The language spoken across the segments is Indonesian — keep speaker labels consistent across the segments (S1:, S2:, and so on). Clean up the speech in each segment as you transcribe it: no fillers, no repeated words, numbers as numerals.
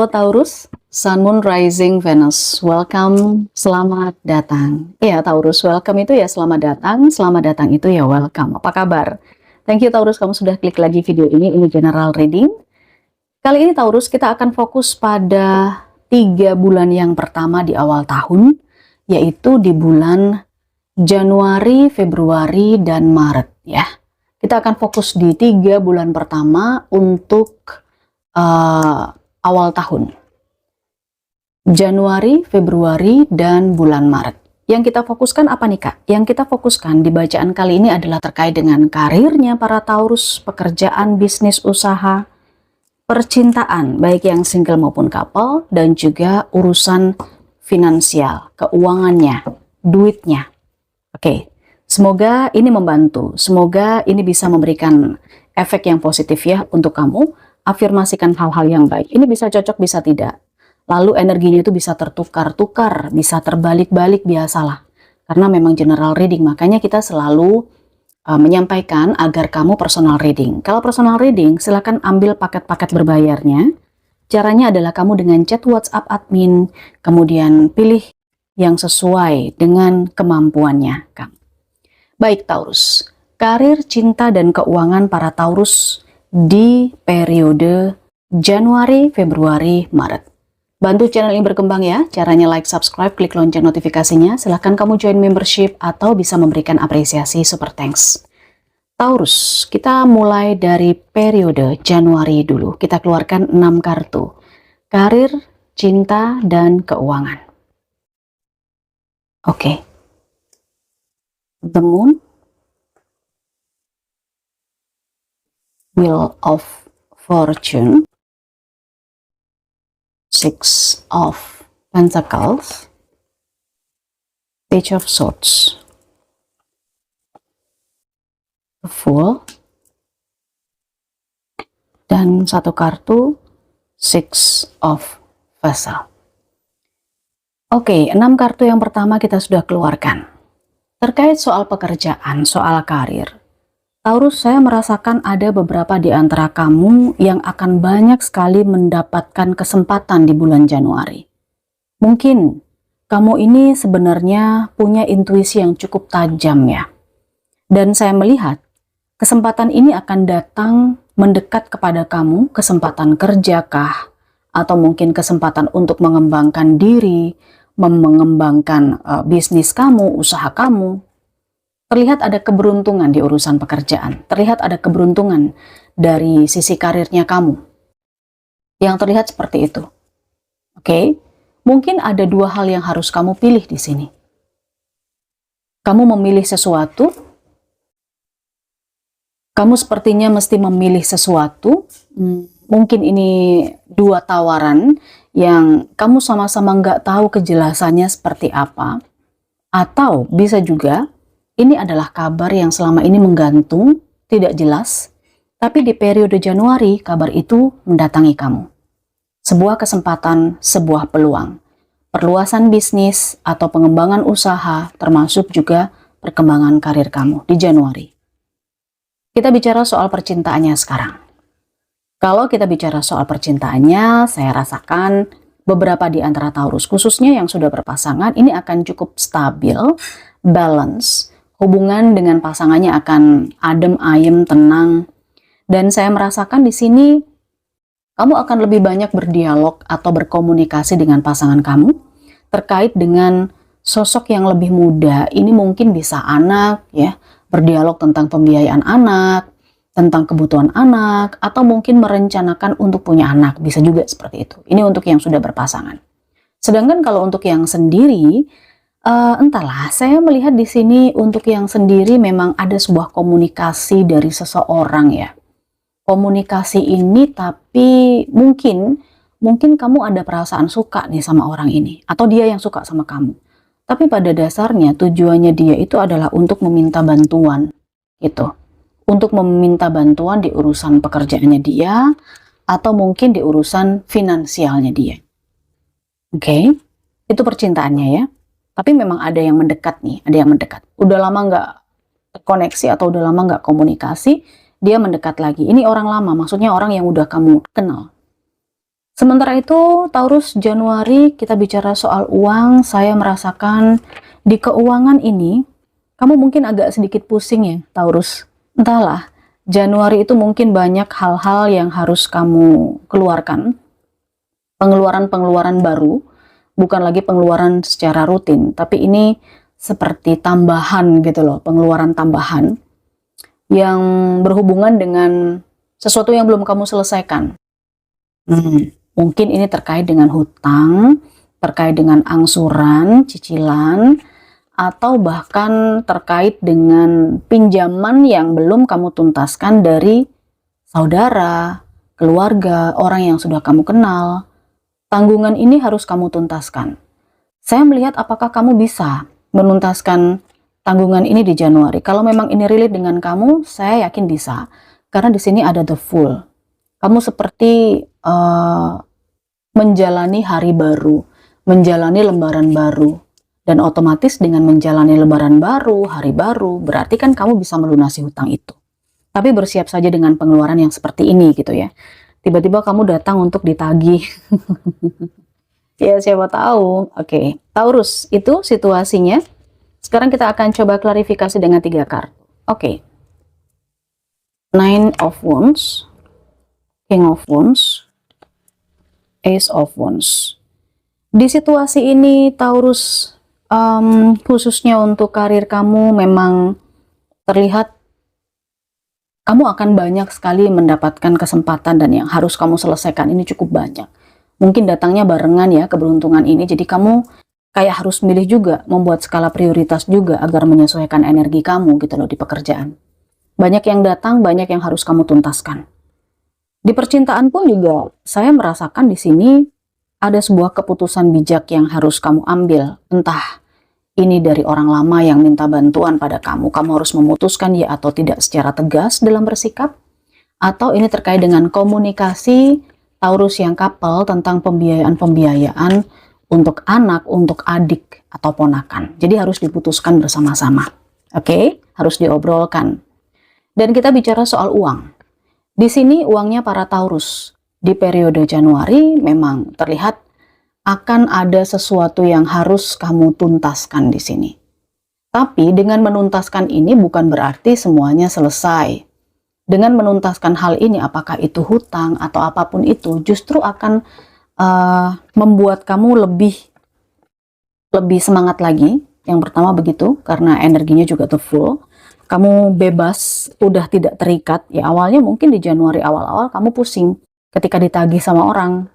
S1: Halo Taurus, Sun, Moon, Rising, Venus. Welcome, selamat datang. Ya Taurus, welcome itu ya selamat datang itu ya welcome. Apa kabar? Thank you Taurus, kamu sudah klik lagi video ini general reading. Kali ini Taurus, kita akan fokus pada 3 bulan yang pertama di awal tahun, yaitu di bulan Januari, Februari, dan Maret ya. Kita akan fokus di 3 bulan pertama untuk awal tahun. Januari, Februari, dan bulan Maret. Yang kita fokuskan apa nih Kak? Yang kita fokuskan di bacaan kali ini adalah terkait dengan karirnya para Taurus, pekerjaan, bisnis, usaha, percintaan, baik yang single maupun couple, dan juga urusan finansial, keuangannya, duitnya. Oke, semoga ini membantu. Semoga ini bisa memberikan efek yang positif ya untuk kamu. Afirmasikan hal-hal yang baik. Ini bisa cocok, bisa tidak. Lalu energinya itu bisa tertukar-tukar, bisa terbalik-balik, biasalah. Karena memang general reading, makanya kita selalu menyampaikan agar kamu personal reading. Kalau personal reading, silakan ambil paket-paket berbayarnya. Caranya adalah kamu dengan chat WhatsApp admin, kemudian pilih yang sesuai dengan kemampuannya. Baik Taurus, karir, cinta, dan keuangan para Taurus di periode Januari, Februari, Maret. Bantu channel ini berkembang ya. Caranya like, subscribe, klik lonceng notifikasinya. Silahkan kamu join membership atau bisa memberikan apresiasi super thanks. Taurus, kita mulai dari periode Januari dulu. Kita keluarkan 6 kartu. Karir, cinta, dan keuangan. Oke. The Moon, Wheel of Fortune, Six of Pentacles, Page of Swords, The Fool, dan satu kartu Six of Vessel. Oke, 6 kartu yang pertama kita sudah keluarkan. Terkait soal pekerjaan, soal karir, Taurus, saya merasakan ada beberapa di antara kamu yang akan banyak sekali mendapatkan kesempatan di bulan Januari. Mungkin kamu ini sebenarnya punya intuisi yang cukup tajam ya. Dan saya melihat kesempatan ini akan datang mendekat kepada kamu, kesempatan kerjakah, atau mungkin kesempatan untuk mengembangkan diri, mengembangkan bisnis kamu, usaha kamu. Terlihat ada keberuntungan di urusan pekerjaan. Terlihat ada keberuntungan dari sisi karirnya kamu. Yang terlihat seperti itu. Oke? Mungkin ada 2 hal yang harus kamu pilih di sini. Kamu memilih sesuatu. Kamu sepertinya mesti memilih sesuatu. Mungkin ini 2 tawaran yang kamu sama-sama nggak tahu kejelasannya seperti apa. Atau bisa juga ini adalah kabar yang selama ini menggantung, tidak jelas, tapi di periode Januari kabar itu mendatangi kamu. Sebuah kesempatan, sebuah peluang. Perluasan bisnis atau pengembangan usaha, termasuk juga perkembangan karir kamu di Januari. Kita bicara soal percintaannya sekarang. Kalau kita bicara soal percintaannya, saya rasakan beberapa di antara Taurus, khususnya yang sudah berpasangan, ini akan cukup stabil, balance. Hubungan dengan pasangannya akan adem, ayem, tenang. Dan saya merasakan di sini kamu akan lebih banyak berdialog atau berkomunikasi dengan pasangan kamu terkait dengan sosok yang lebih muda. Ini mungkin bisa anak ya, berdialog tentang pembiayaan anak, tentang kebutuhan anak, atau mungkin merencanakan untuk punya anak, bisa juga seperti itu. Ini untuk yang sudah berpasangan. Sedangkan kalau untuk yang sendiri, entahlah, saya melihat di sini untuk yang sendiri memang ada sebuah komunikasi dari seseorang ya. Komunikasi ini tapi mungkin kamu ada perasaan suka nih sama orang ini. Atau dia yang suka sama kamu. Tapi pada dasarnya tujuannya dia itu adalah untuk meminta bantuan gitu. Untuk meminta bantuan di urusan pekerjaannya dia. Atau mungkin di urusan finansialnya dia. Oke, itu percintaannya ya. Tapi memang ada yang mendekat nih, ada yang mendekat. Udah lama nggak terkoneksi atau udah lama nggak komunikasi, dia mendekat lagi. Ini orang lama, maksudnya orang yang udah kamu kenal. Sementara itu, Taurus, Januari kita bicara soal uang. Saya merasakan di keuangan ini, kamu mungkin agak sedikit pusing ya, Taurus. Entahlah, Januari itu mungkin banyak hal-hal yang harus kamu keluarkan. Pengeluaran-pengeluaran baru, bukan lagi pengeluaran secara rutin, tapi ini seperti tambahan gitu loh, pengeluaran tambahan yang berhubungan dengan sesuatu yang belum kamu selesaikan. Mungkin ini terkait dengan hutang, terkait dengan angsuran, cicilan, atau bahkan terkait dengan pinjaman yang belum kamu tuntaskan dari saudara, keluarga, orang yang sudah kamu kenal. Tanggungan ini harus kamu tuntaskan. Saya melihat apakah kamu bisa menuntaskan tanggungan ini di Januari. Kalau memang ini relate dengan kamu, saya yakin bisa. Karena di sini ada the Fool. Kamu seperti menjalani hari baru, menjalani lembaran baru. Dan otomatis dengan menjalani lebaran baru, hari baru, berarti kan kamu bisa melunasi hutang itu. Tapi bersiap saja dengan pengeluaran yang seperti ini gitu ya. Tiba-tiba kamu datang untuk ditagih. Ya siapa tahu. Oke, Taurus, itu situasinya. Sekarang kita akan coba klarifikasi dengan 3 kartu. Oke. Nine of Wands, King of Wands, Ace of Wands. Di situasi ini Taurus, khususnya untuk karir kamu, memang terlihat kamu akan banyak sekali mendapatkan kesempatan dan yang harus kamu selesaikan ini cukup banyak. Mungkin datangnya barengan ya keberuntungan ini, jadi kamu kayak harus milih juga, membuat skala prioritas juga agar menyesuaikan energi kamu gitu loh di pekerjaan. Banyak yang datang, banyak yang harus kamu tuntaskan. Di percintaan pun juga saya merasakan di sini ada sebuah keputusan bijak yang harus kamu ambil. Entah ini dari orang lama yang minta bantuan pada kamu harus memutuskan ya atau tidak secara tegas dalam bersikap, atau ini terkait dengan komunikasi Taurus yang couple tentang pembiayaan-pembiayaan untuk anak, untuk adik atau ponakan. Jadi harus diputuskan bersama-sama. Oke? Harus diobrolkan. Dan kita bicara soal uang. Di sini uangnya para Taurus di periode Januari memang terlihat akan ada sesuatu yang harus kamu tuntaskan di sini. Tapi dengan menuntaskan ini bukan berarti semuanya selesai. Dengan menuntaskan hal ini, apakah itu hutang atau apapun itu, justru akan membuat kamu lebih semangat lagi. Yang pertama begitu, karena energinya juga tuh full. Kamu bebas, udah tidak terikat. Ya awalnya mungkin di Januari awal-awal kamu pusing ketika ditagih sama orang.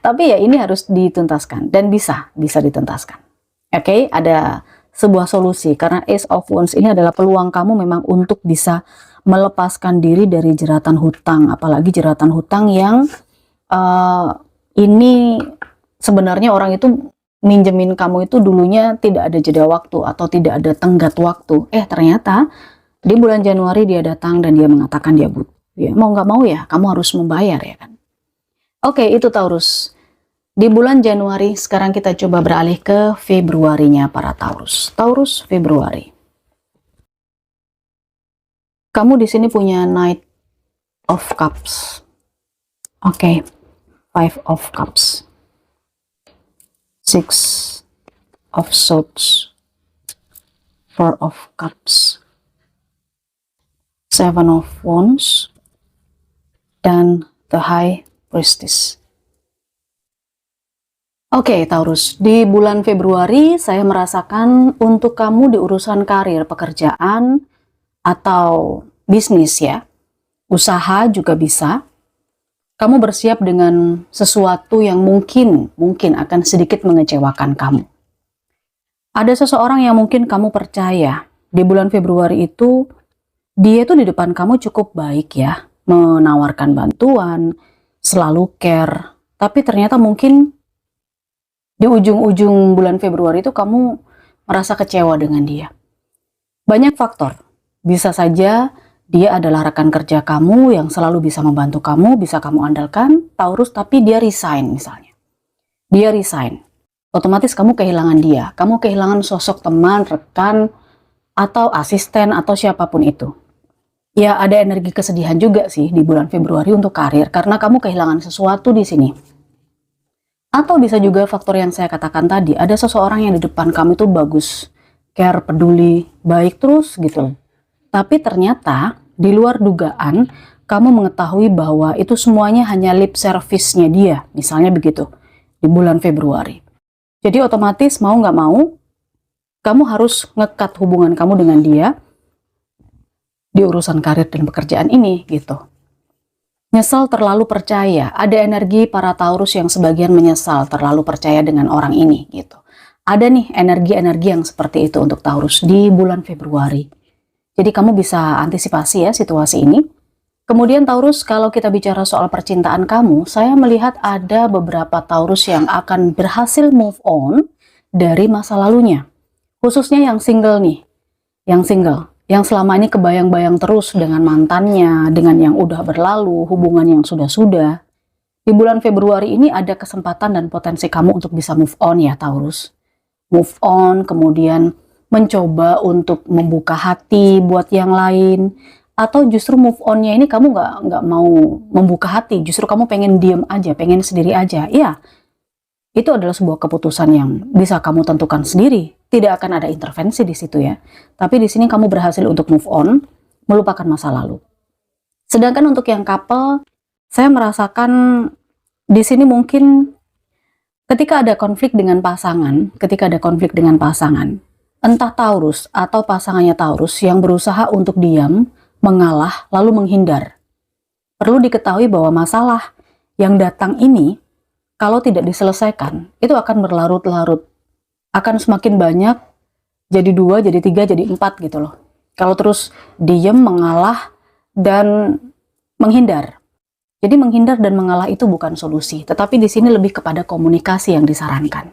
S1: Tapi ya ini harus dituntaskan dan bisa dituntaskan. Oke, ada sebuah solusi karena Ace of Wands ini adalah peluang kamu memang untuk bisa melepaskan diri dari jeratan hutang, apalagi jeratan hutang yang ini sebenarnya orang itu minjemin kamu itu dulunya tidak ada jeda waktu atau tidak ada tenggat waktu. Ternyata di bulan Januari dia datang dan dia mengatakan dia butuh. Ya, mau nggak mau ya kamu harus membayar ya kan. Oke, itu Taurus. Di bulan Januari, sekarang kita coba beralih ke Februarinya para Taurus. Taurus Februari. Kamu di sini punya Knight of Cups. Oke, Five of Cups. Six of Swords. Four of Cups. Seven of Wands. Dan the High Priestess. Oke, Taurus, di bulan Februari saya merasakan untuk kamu di urusan karir, pekerjaan, atau bisnis ya, usaha juga bisa. Kamu bersiap dengan sesuatu yang mungkin akan sedikit mengecewakan kamu. Ada seseorang yang mungkin kamu percaya di bulan Februari itu, dia itu di depan kamu cukup baik ya, menawarkan bantuan, selalu care, tapi ternyata mungkin di ujung-ujung bulan Februari itu kamu merasa kecewa dengan dia. Banyak faktor, bisa saja dia adalah rekan kerja kamu yang selalu bisa membantu kamu, bisa kamu andalkan, Taurus, tapi dia resign misalnya. Dia resign, otomatis kamu kehilangan dia, kamu kehilangan sosok teman, rekan, atau asisten, atau siapapun itu. Ya, ada energi kesedihan juga sih di bulan Februari untuk karir, karena kamu kehilangan sesuatu di sini. Atau bisa juga faktor yang saya katakan tadi, ada seseorang yang di depan kamu itu bagus, care, peduli, baik terus gitu. Tapi ternyata di luar dugaan, kamu mengetahui bahwa itu semuanya hanya lip service-nya dia, misalnya begitu, di bulan Februari. Jadi otomatis mau nggak mau, kamu harus ngekat hubungan kamu dengan dia di urusan karir dan pekerjaan ini gitu. Nyesal terlalu percaya, ada energi para Taurus yang sebagian menyesal terlalu percaya dengan orang ini gitu. Ada nih energi-energi yang seperti itu untuk Taurus di bulan Februari. Jadi kamu bisa antisipasi ya situasi ini. Kemudian Taurus, kalau kita bicara soal percintaan kamu, saya melihat ada beberapa Taurus yang akan berhasil move on dari masa lalunya. Khususnya yang single nih, yang selama ini kebayang-bayang terus dengan mantannya, dengan yang udah berlalu, hubungan yang sudah-sudah. Di bulan Februari ini ada kesempatan dan potensi kamu untuk bisa move on ya Taurus. Move on, kemudian mencoba untuk membuka hati buat yang lain, atau justru move onnya ini kamu nggak mau membuka hati, justru kamu pengen diem aja, pengen sendiri aja. Ya, itu adalah sebuah keputusan yang bisa kamu tentukan sendiri. Tidak akan ada intervensi di situ ya. Tapi di sini kamu berhasil untuk move on, melupakan masa lalu. Sedangkan untuk yang couple, saya merasakan di sini mungkin ketika ada konflik dengan pasangan, entah Taurus atau pasangannya Taurus yang berusaha untuk diam, mengalah, lalu menghindar. Perlu diketahui bahwa masalah yang datang ini, kalau tidak diselesaikan, itu akan berlarut-larut. Akan semakin banyak, jadi 2, jadi 3, jadi 4 gitu loh. Kalau terus diem, mengalah, dan menghindar. Jadi menghindar dan mengalah itu bukan solusi, tetapi di sini lebih kepada komunikasi yang disarankan.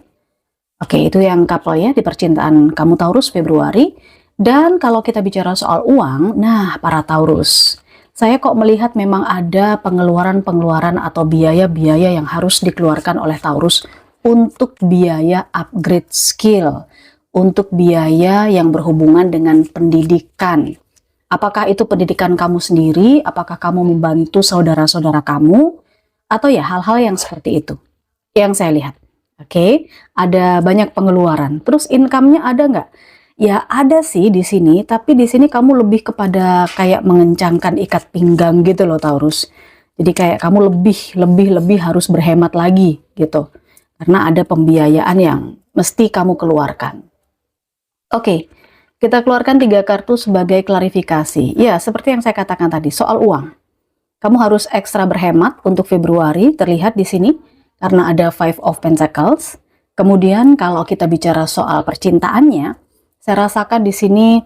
S1: Oke, itu yang couple ya di percintaan kamu Taurus Februari. Dan kalau kita bicara soal uang, nah para Taurus, saya kok melihat memang ada pengeluaran-pengeluaran atau biaya-biaya yang harus dikeluarkan oleh Taurus untuk biaya upgrade skill, untuk biaya yang berhubungan dengan pendidikan. Apakah itu pendidikan kamu sendiri, apakah kamu membantu saudara-saudara kamu, atau ya hal-hal yang seperti itu yang saya lihat. Oke, ada banyak pengeluaran. Terus income-nya ada nggak? Ya ada sih di sini, tapi di sini kamu lebih kepada kayak mengencangkan ikat pinggang gitu loh Taurus. Jadi kayak kamu lebih harus berhemat lagi gitu. Karena ada pembiayaan yang mesti kamu keluarkan. Oke, kita keluarkan 3 kartu sebagai klarifikasi. Ya, seperti yang saya katakan tadi, soal uang. Kamu harus ekstra berhemat untuk Februari, terlihat di sini, karena ada 5 of Pentacles. Kemudian kalau kita bicara soal percintaannya, saya rasakan di sini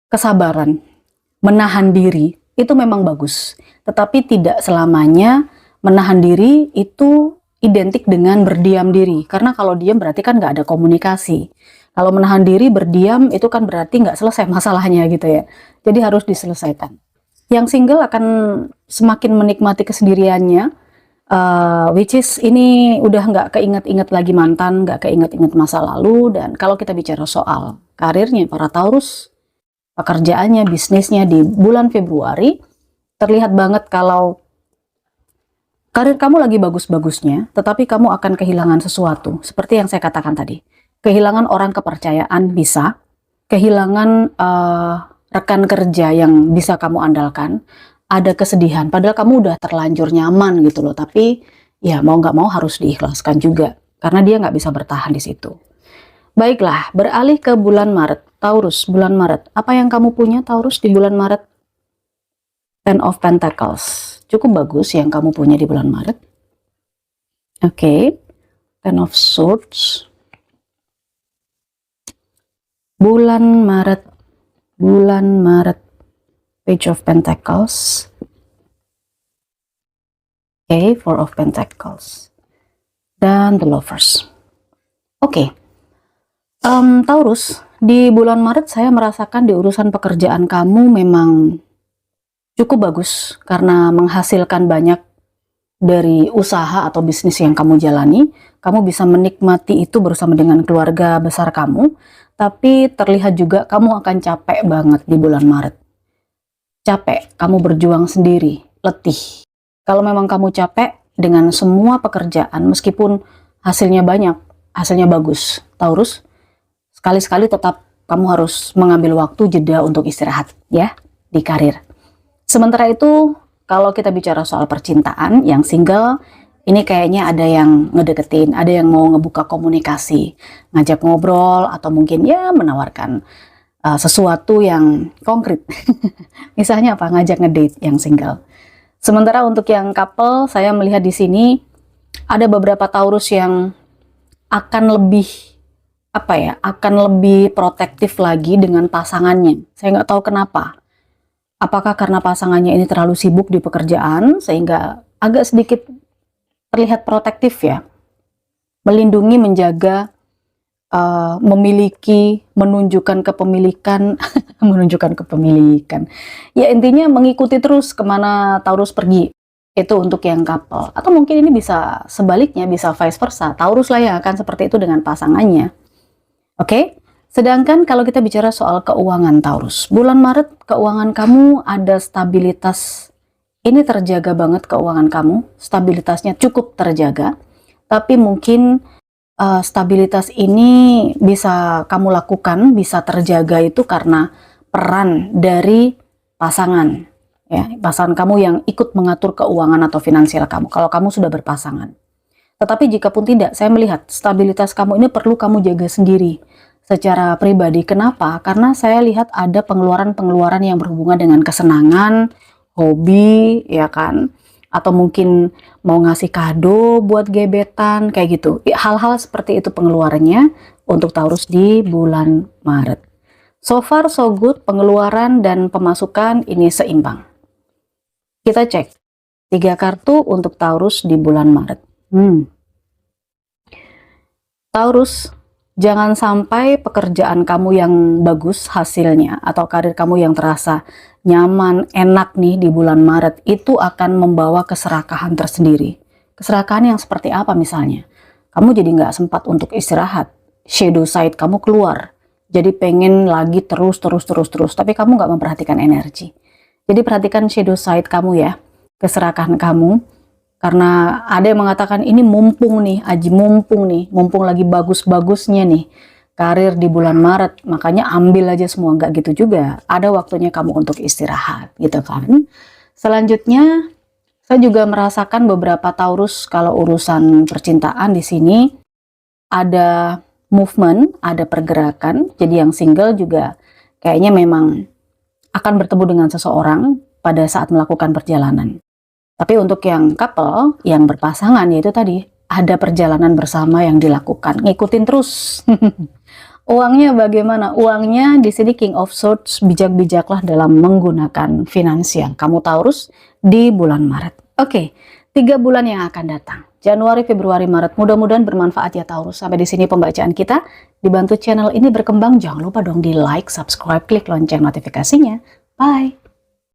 S1: kesabaran, menahan diri, itu memang bagus. Tetapi tidak selamanya menahan diri itu identik dengan berdiam diri. Karena kalau diam berarti kan nggak ada komunikasi. Kalau menahan diri, berdiam, itu kan berarti nggak selesai masalahnya gitu ya. Jadi harus diselesaikan. Yang single akan semakin menikmati kesendiriannya, which is ini udah nggak keinget-inget lagi mantan, nggak keinget-inget masa lalu. Dan kalau kita bicara soal karirnya para Taurus, pekerjaannya, bisnisnya di bulan Februari, terlihat banget kalau karir kamu lagi bagus-bagusnya, tetapi kamu akan kehilangan sesuatu, seperti yang saya katakan tadi. Kehilangan orang kepercayaan bisa, kehilangan rekan kerja yang bisa kamu andalkan, ada kesedihan, padahal kamu udah terlanjur nyaman gitu loh, tapi ya mau nggak mau harus diikhlaskan juga, karena dia nggak bisa bertahan di situ. Baiklah, beralih ke bulan Maret. Taurus, bulan Maret. Apa yang kamu punya Taurus di bulan Maret? Ten of Pentacles. Cukup bagus yang kamu punya di bulan Maret. Oke. Ten of Swords. Bulan Maret. Page of Pentacles. Oke, Four of Pentacles. Dan The Lovers. Oke. Taurus, di bulan Maret saya merasakan di urusan pekerjaan kamu memang cukup bagus karena menghasilkan banyak dari usaha atau bisnis yang kamu jalani. Kamu bisa menikmati itu bersama dengan keluarga besar kamu, tapi terlihat juga kamu akan capek banget di bulan Maret. capek, kamu berjuang sendiri, letih. Kalau memang kamu capek dengan semua pekerjaan, meskipun hasilnya banyak, hasilnya bagus, Taurus, sekali-sekali tetap kamu harus mengambil waktu jeda untuk istirahat ya di karir. Sementara itu, kalau kita bicara soal percintaan, yang single, ini kayaknya ada yang ngedeketin, ada yang mau ngebuka komunikasi, ngajak ngobrol, atau mungkin ya menawarkan sesuatu yang konkret. Misalnya apa? Ngajak ngedate yang single. Sementara untuk yang couple, saya melihat di sini ada beberapa Taurus yang akan lebih akan lebih protektif lagi dengan pasangannya. Saya nggak tahu kenapa. Apakah karena pasangannya ini terlalu sibuk di pekerjaan sehingga agak sedikit terlihat protektif ya, melindungi, menjaga, memiliki, menunjukkan kepemilikan, menunjukkan kepemilikan. Ya intinya mengikuti terus kemana Taurus pergi. Itu untuk yang couple. Atau mungkin ini bisa sebaliknya, bisa vice versa. Taurus lah yang akan seperti itu dengan pasangannya. Oke? Sedangkan kalau kita bicara soal keuangan Taurus, bulan Maret keuangan kamu ada stabilitas. Ini terjaga banget keuangan kamu, stabilitasnya cukup terjaga. Tapi mungkin stabilitas ini bisa kamu lakukan, bisa terjaga itu karena peran dari pasangan. Ya, pasangan kamu yang ikut mengatur keuangan atau finansial kamu, kalau kamu sudah berpasangan. Tetapi jika pun tidak, saya melihat stabilitas kamu ini perlu kamu jaga sendiri secara pribadi. Kenapa? Karena saya lihat ada pengeluaran-pengeluaran yang berhubungan dengan kesenangan, hobi, ya kan? Atau mungkin mau ngasih kado buat gebetan, kayak gitu. Hal-hal seperti itu pengeluarannya untuk Taurus di bulan Maret. So far so good, pengeluaran dan pemasukan ini seimbang. Kita cek 3 kartu untuk Taurus di bulan Maret. Taurus, jangan sampai pekerjaan kamu yang bagus hasilnya atau karir kamu yang terasa nyaman, enak nih di bulan Maret itu akan membawa keserakahan tersendiri. Keserakahan yang seperti apa misalnya? Kamu jadi nggak sempat untuk istirahat, shadow side kamu keluar, jadi pengen lagi terus, tapi kamu nggak memperhatikan energi. Jadi perhatikan shadow side kamu ya, keserakahan kamu. Karena ada yang mengatakan ini mumpung nih, Aji mumpung lagi bagus-bagusnya nih karir di bulan Maret, makanya ambil aja semua. Nggak gitu juga, ada waktunya kamu untuk istirahat gitu kan. Selanjutnya saya juga merasakan beberapa Taurus kalau urusan percintaan di sini ada movement, ada pergerakan. Jadi yang single juga kayaknya memang akan bertemu dengan seseorang pada saat melakukan perjalanan. Tapi untuk yang couple, yang berpasangan, yaitu tadi ada perjalanan bersama yang dilakukan, ngikutin terus. Uangnya bagaimana? Uangnya di sini King of Swords, bijak-bijaklah dalam menggunakan finansial kamu Taurus di bulan Maret. Oke, 3 bulan yang akan datang. Januari, Februari, Maret. Mudah-mudahan bermanfaat ya Taurus. Sampai di sini pembacaan kita. Dibantu channel ini berkembang, jangan lupa dong di like, subscribe, klik lonceng notifikasinya. Bye!